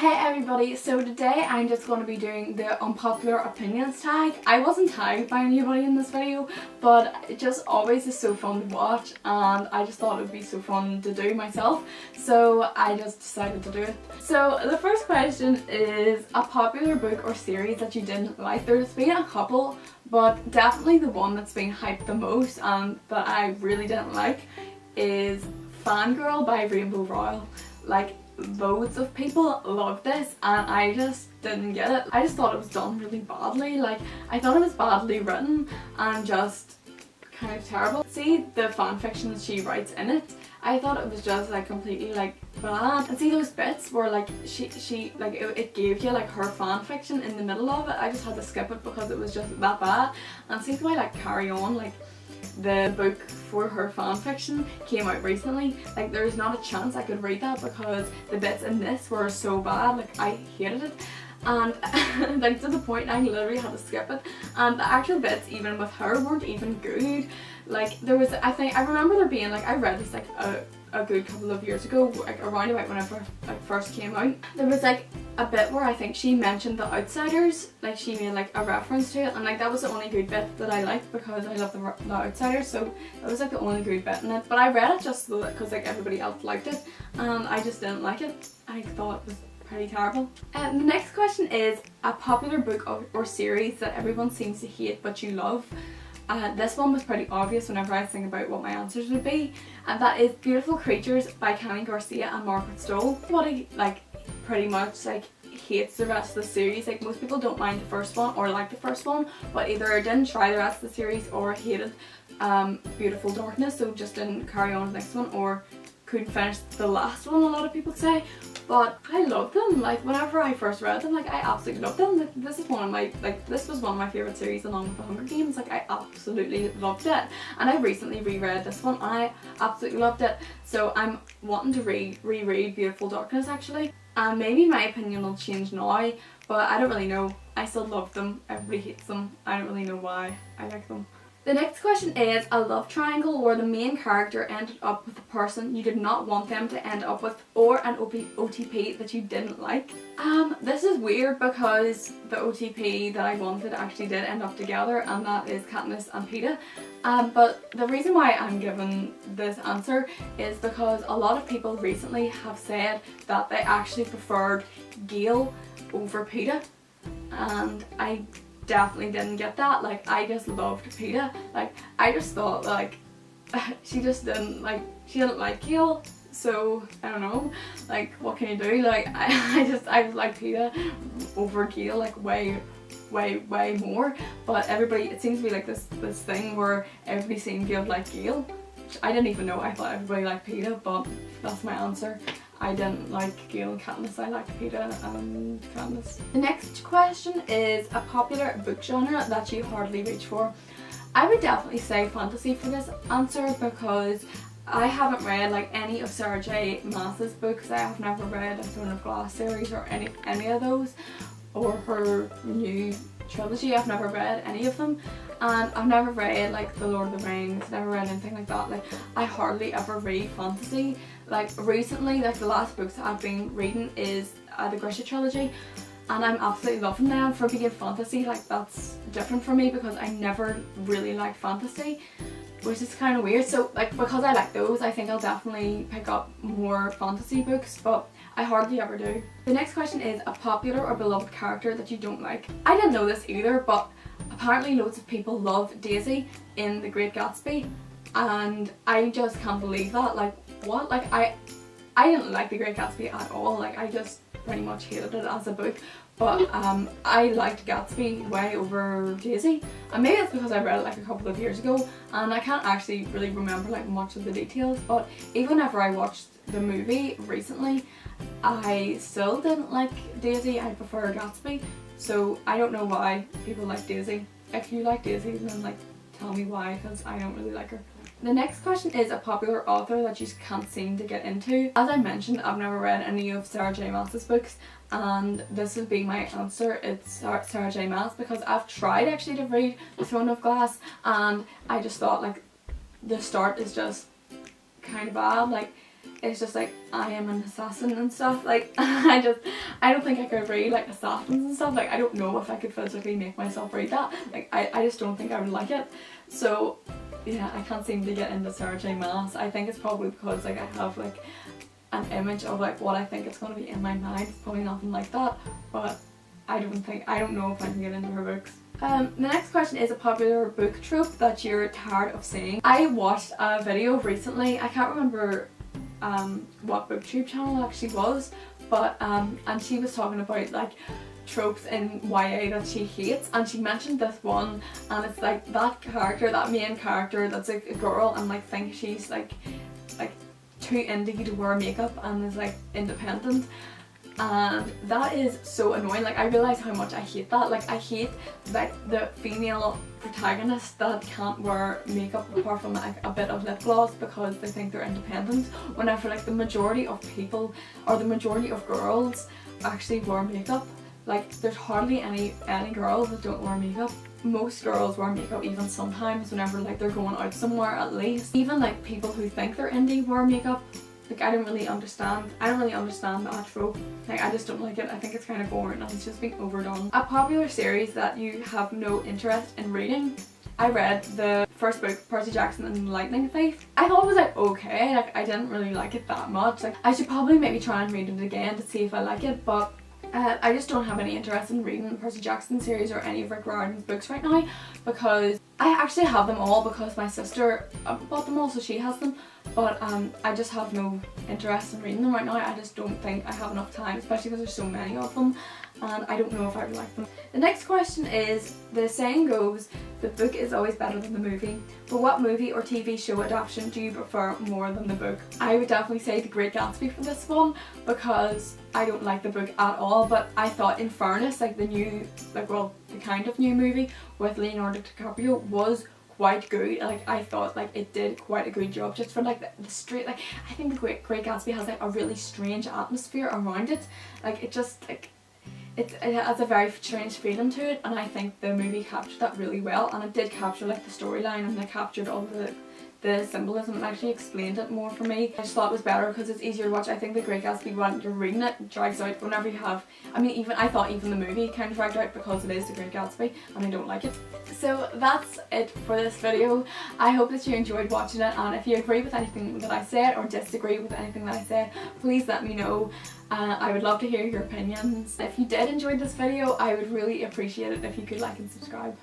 Hey everybody, so today I'm just going to be doing the Unpopular Opinions Tag. I wasn't tagged by anybody in this video, but it just always is so fun to watch and I just thought it would be so fun to do myself, so I just decided to do it. So the first question is a popular book or series that you didn't like. There's been a couple, but definitely the one that's been hyped the most and that I really didn't like is Fangirl by Rowell. Like, loads of people loved this and I just didn't get it. I just thought it was done really badly. Like, I thought it was badly written and just kind of terrible. See the fan fiction that she writes in it, I thought it was just like completely like bad. And see those bits where like she like it gave you like her fan fiction in the middle of it. I just had to skip it because it was just that bad. And see the way like Carry On, like the book for her fanfiction came out recently, like there's not a chance I could read that because the bits in this were so bad. Like, I hated it and like to the point I literally had to skip it, and the actual bits even with her weren't even good. Like, there was, I remember there being like, I read this like a good couple of years ago, like around about whenever it first came out. There was like a bit where I think she mentioned The Outsiders, like she made like a reference to it, and like that was the only good bit that I liked because I love the Outsiders, so that was like the only good bit in it. But I read it just because like everybody else liked it and I just didn't like it. I thought it was pretty terrible. The next question is a popular book or series that everyone seems to hate but you love. This one was pretty obvious whenever I think about what my answers would be, and that is Beautiful Creatures by Garcia and Margaret Stohl. Everybody like pretty much like hates the rest of the series. Like, most people don't mind the first one or like the first one, but either didn't try the rest of the series or hated Beautiful Darkness, so just didn't carry on with the next one, or couldn't finish the last one, a lot of people say. But I love them. Like, whenever I first read them, like I absolutely loved them. Like, this is one of my, like, this was one of my favourite series along with The Hunger Games. Like, I absolutely loved it. And I recently reread this one and I absolutely loved it. So I'm wanting to reread Beautiful Darkness actually. And maybe my opinion will change now, but I don't really know. I still love them. Everybody hates them. I don't really know why I like them. The next question is a love triangle where the main character ended up with a person you did not want them to end up with, or an OTP that you didn't like. This is weird because the OTP that I wanted actually did end up together, and that is Katniss and Peeta. But the reason why I'm giving this answer is because a lot of people recently have said that they actually preferred Gale over Peeta, and I definitely didn't get that. Like, I just loved Peeta. Like, I just thought like she didn't like Gale, so I don't know, like what can you do? Like, I like Peeta over Gale like way more. But everybody, it seems to be like this thing where everybody seemed to like Gale, which I didn't even know. I thought everybody liked Peeta, but that's my answer. I didn't like Gale and Katniss, I liked Peeta and Katniss. The next question is a popular book genre that you hardly reach for. I would definitely say fantasy for this answer because I haven't read like any of Sarah J Maas's books. I have never read a Throne of Glass series or any of those, or her new trilogy. I've never read any of them, and I've never read like The Lord of the Rings, never read anything like that. Like, I hardly ever read fantasy. Like, recently, like the last books that I've been reading is the Garcia trilogy, and I'm absolutely loving them. For being fantasy, like, that's different for me because I never really liked fantasy, which is kind of weird. So like, because I like those, I think I'll definitely pick up more fantasy books, but I hardly ever do. The next question is a popular or beloved character that you don't like. I didn't know this either, but apparently loads of people love Daisy in The Great Gatsby, and I just can't believe that. Like, what? Like, I didn't like The Great Gatsby at all. Like, I just pretty much hated it as a book. But I liked Gatsby way over Daisy, and maybe it's because I read it like a couple of years ago and I can't actually really remember like much of the details. But even whenever I watched the movie recently, I still didn't like Daisy. I prefer Gatsby, so I don't know why people like Daisy. If you like Daisy, then like tell me why, because I don't really like her. The next question is a popular author that you can't seem to get into. As I mentioned, I've never read any of Sarah J Maas's books, and this would be my answer. It's Sarah J Maas, because I've tried actually to read The Throne of Glass and I just thought like the start is just kind of bad. Like, it's just like I am an assassin and stuff. Like I don't think I could read like assassins and stuff. Like I don't know if I could physically make myself read that. Like I just don't think I would like it. So yeah, I can't seem to get into searching Maas. I think it's probably because like I have like an image of like what I think it's going to be in my mind. It's probably nothing like that, but I don't know if I can get into her books. The next question is a popular book trope that you're tired of seeing. I watched a video recently, I can't remember what booktube channel it actually was, but and she was talking about like tropes in YA that she hates, and she mentioned this one, and it's like that main character that's like a girl and like thinks she's like too indie to wear makeup and is like independent, and that is so annoying. Like I realise how much I hate that. Like I hate like the female protagonist that can't wear makeup apart from like a bit of lip gloss because they think they're independent, whenever like the majority of people or the majority of girls actually wear makeup. Like there's hardly any girls that don't wear makeup. Most girls wear makeup even sometimes whenever like they're going out somewhere at least. Even like people who think they're indie wear makeup. Like I don't really understand that trope. Like I just don't like it. I think it's kind of boring and it's just being overdone. A popular series that you have no interest in reading. I read the first book, Percy Jackson and the Lightning Thief. I thought it was like okay, like I didn't really like it that much. Like I should probably maybe try and read it again to see if I like it, but I just don't have any interest in reading the Percy Jackson series or any of Rick Riordan's books right now, because I actually have them all because my sister bought them all, so she has them, but I just have no interest in reading them right now. I just don't think I have enough time, especially because there's so many of them, and I don't know if I would like them. The next question is, the saying goes, the book is always better than the movie, but what movie or TV show adaptation do you prefer more than the book? I would definitely say The Great Gatsby for this one, because I don't like the book at all, but I thought in fairness, like the kind of new movie with Leonardo DiCaprio was quite good. Like I thought like it did quite a good job just for like the straight, like I think The Great Gatsby has like a really strange atmosphere around it. Like it just like it has a very strange feeling to it, and I think the movie captured that really well, and it did capture like the storyline, and it captured all the symbolism and actually explained it more for me. I just thought it was better because it's easier to watch. I think The Great Gatsby, when you're reading it, drags out whenever you have, I thought even the movie kind of dragged out because it is The Great Gatsby and I don't like it. So that's it for this video. I hope that you enjoyed watching it, and if you agree with anything that I said or disagree with anything that I said, please let me know. I would love to hear your opinions. If you did enjoy this video, I would really appreciate it if you could like and subscribe.